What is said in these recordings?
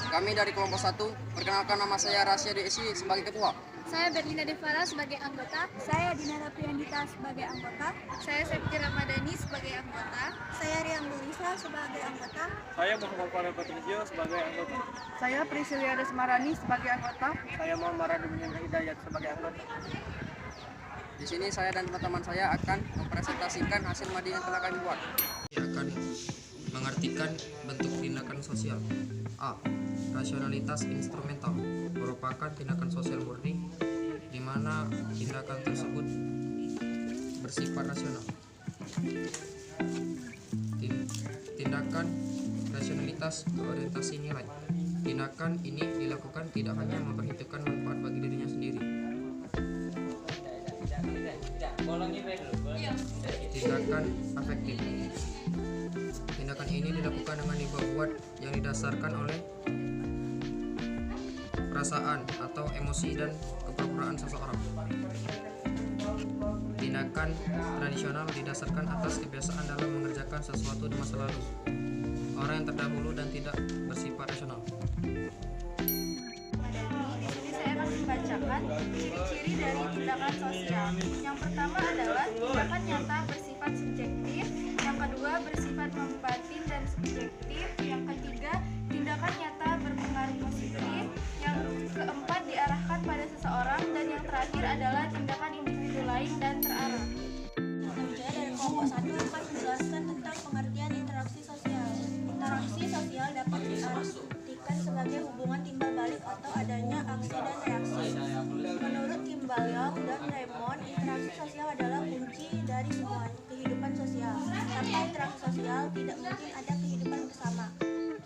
Kami dari kelompok 1, perkenalkan nama saya Rasya Desi sebagai ketua. Saya Berlina Devara sebagai anggota. Saya Dinara Priyandita sebagai anggota. Saya Septi Ramadhani sebagai anggota. Saya Riam Lisa sebagai anggota. Saya Muhammad Farel Patrijio sebagai anggota. Saya Priscilia Desmarani sebagai anggota. Saya Muhammad Raduminian Hidayat sebagai anggota. Di sini saya dan teman-teman saya akan mempresentasikan hasil madi yang telah kami buat. Saya akan mengartikan bentuk tindakan sosial. A. Rasionalitas instrumental merupakan tindakan sosial murni di mana tindakan tersebut bersifat rasional. Tindakan rasionalitas berorientasi nilai. Tindakan ini dilakukan tidak hanya memperhitungkan manfaat bagi dirinya sendiri. Tindakan afektif. Tindakan ini dilakukan dengan dibuat yang didasarkan oleh perasaan atau emosi dan kepura-puraan seseorang. Tindakan tradisional didasarkan atas kebiasaan dalam mengerjakan sesuatu di masa lalu. Orang yang terdahulu dan tidak bersifat rasional. Saya akan membacakan ciri-ciri dari tindakan sosial. Yang pertama adalah tindakan nyata bersifat subjektif. Yang kedua bersifat membatin dan subjektif. Yang ketiga tindakan nyata berpengaruh positif. Yang keempat diarahkan pada seseorang. Dan yang terakhir adalah tindakan individu lain dan terarah. Saya dari kelompok 1 akan menjelaskan tentang pengertian interaksi sosial. Interaksi sosial dapat diartikan sebagai hubungan timbal balik atau adanya aksi dan reaksi. Menurut Kimball Young dan Raymond, interaksi sosial adalah kunci dari semua kehidupan sosial. Tanpa interaksi sosial, tidak mungkin ada kehidupan bersama.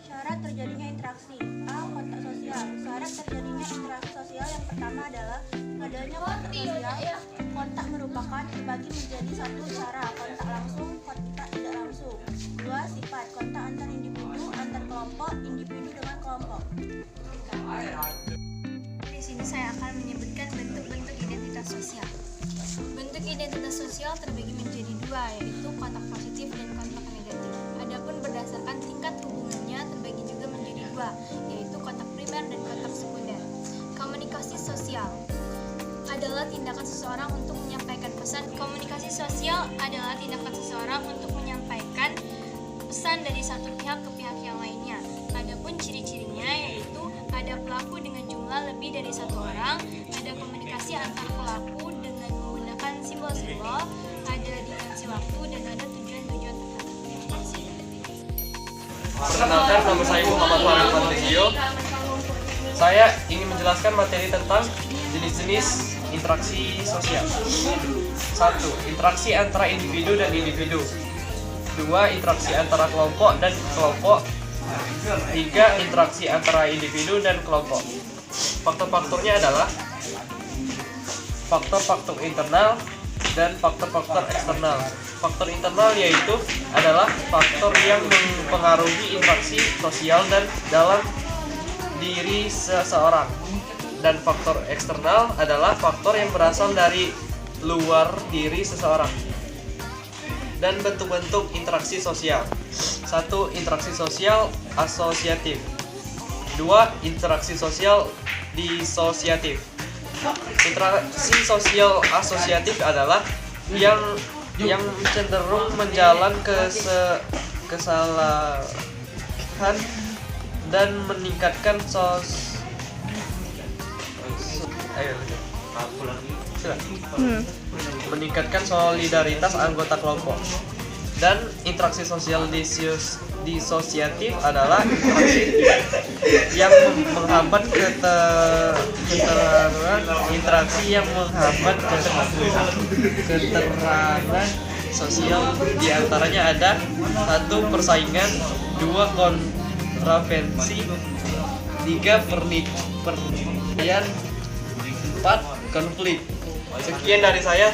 Syarat terjadinya interaksi. A. Kontak sosial. Syarat terjadinya interaksi sosial yang pertama adalah adanya kontak sosial. Kontak merupakan dibagi menjadi satu cara, kontak langsung, kontak tidak langsung. Dua, sifat, kontak antar individu, antar kelompok, individu dengan kelompok. Di sini saya akan menyebutkan bentuk-bentuk identitas sosial. Bentuk identitas sosial terbagi menjadi dua, yaitu kontak positif dan kontak negatif. Adapun berdasarkan tingkat hubungannya terbagi juga menjadi dua, yaitu kontak primer dan kontak sekunder. Komunikasi sosial adalah tindakan seseorang untuk menyampaikan pesan. Komunikasi sosial adalah tindakan seseorang untuk menyampaikan pesan dari satu pihak ke pihak yang lainnya. Adapun ciri-cirinya yaitu ada pelaku dengan jumlah lebih dari satu orang, ada komunikasi antar pelaku dengan menggunakan simbol-simbol, ada dimensi waktu, dan ada tujuan-tujuan tertentu. Perkenalkan, nama saya Muhammad Farel Patrijio. Saya ingin menjelaskan materi tentang jenis-jenis interaksi sosial. 1. Interaksi antara individu dan individu. 2. Interaksi antara kelompok dan kelompok. 3. Interaksi antara individu dan kelompok. Faktor-faktornya adalah faktor-faktor internal dan faktor-faktor eksternal. Faktor internal yaitu adalah faktor yang mempengaruhi interaksi sosial dan dalam diri seseorang. Dan faktor eksternal adalah faktor yang berasal dari luar diri seseorang. Dan bentuk-bentuk interaksi sosial. 1. Interaksi sosial asosiatif. 2. Interaksi sosial disosiatif. Interaksi sosial asosiatif adalah yang cenderung menjalan kesalahan dan meningkatkan meningkatkan solidaritas anggota kelompok. Dan interaksi sosial disosiatif adalah interaksi yang menghambat interaksi yang menghambat keterangan sosial. Di antaranya ada 1. Persaingan, 2. Kontravensi, 3. Pernikaian, 4. Konflik. Sekian dari saya.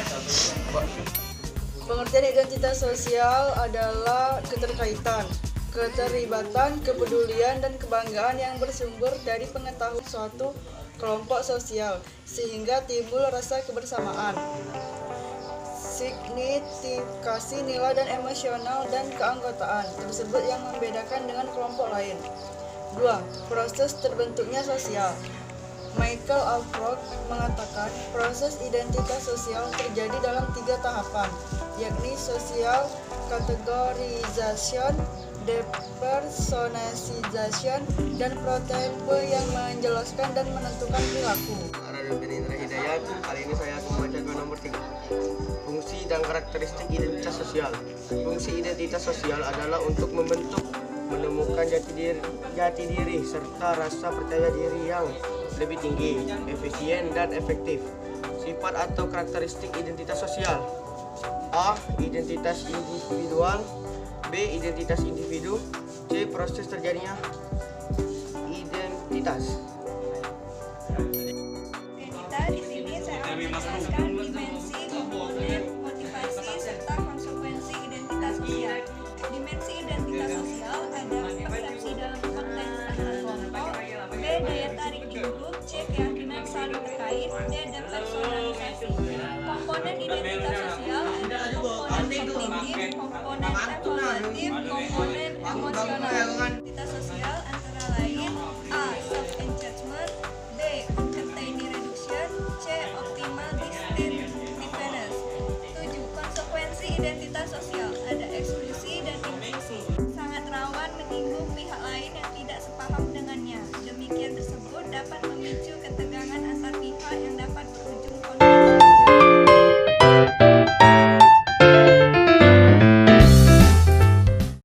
Pengertian identitas sosial adalah keterkaitan, keterlibatan, kepedulian, dan kebanggaan yang bersumber dari pengetahuan suatu kelompok sosial, sehingga timbul rasa kebersamaan. Signifikasi nilai dan emosional dan keanggotaan tersebut yang membedakan dengan kelompok lain. 2. Proses terbentuknya sosial. Michael Alford mengatakan proses identitas sosial terjadi dalam 3 tahapan, yakni social categorization, depersonalization, dan prototipe yang menjelaskan dan menentukan perilaku. Radovin Indra Hidayat. Kali ini saya akan membacakan nomor 3. Fungsi dan karakteristik identitas sosial. Fungsi identitas sosial adalah untuk membentuk, menemukan jati diri serta rasa percaya diri yang lebih tinggi, efisien, dan efektif. Sifat atau karakteristik identitas sosial. A. Identitas individual. B. Identitas individu. C. Proses terjadinya identitas. Identitas di sini saya akan menjelaskan dimensi, komponen, motivasi, serta konsekuensi identitas sosial. Dimensi identitas sosial ada persepsi dalam konteks antar kelompok, B. Daya tarik di grup, C. Keyakinan saling terkait, D. Depersonalisasi. Komponen identitas sosial adalah komponen kognitif, komponen evaluatif, komponen emosional.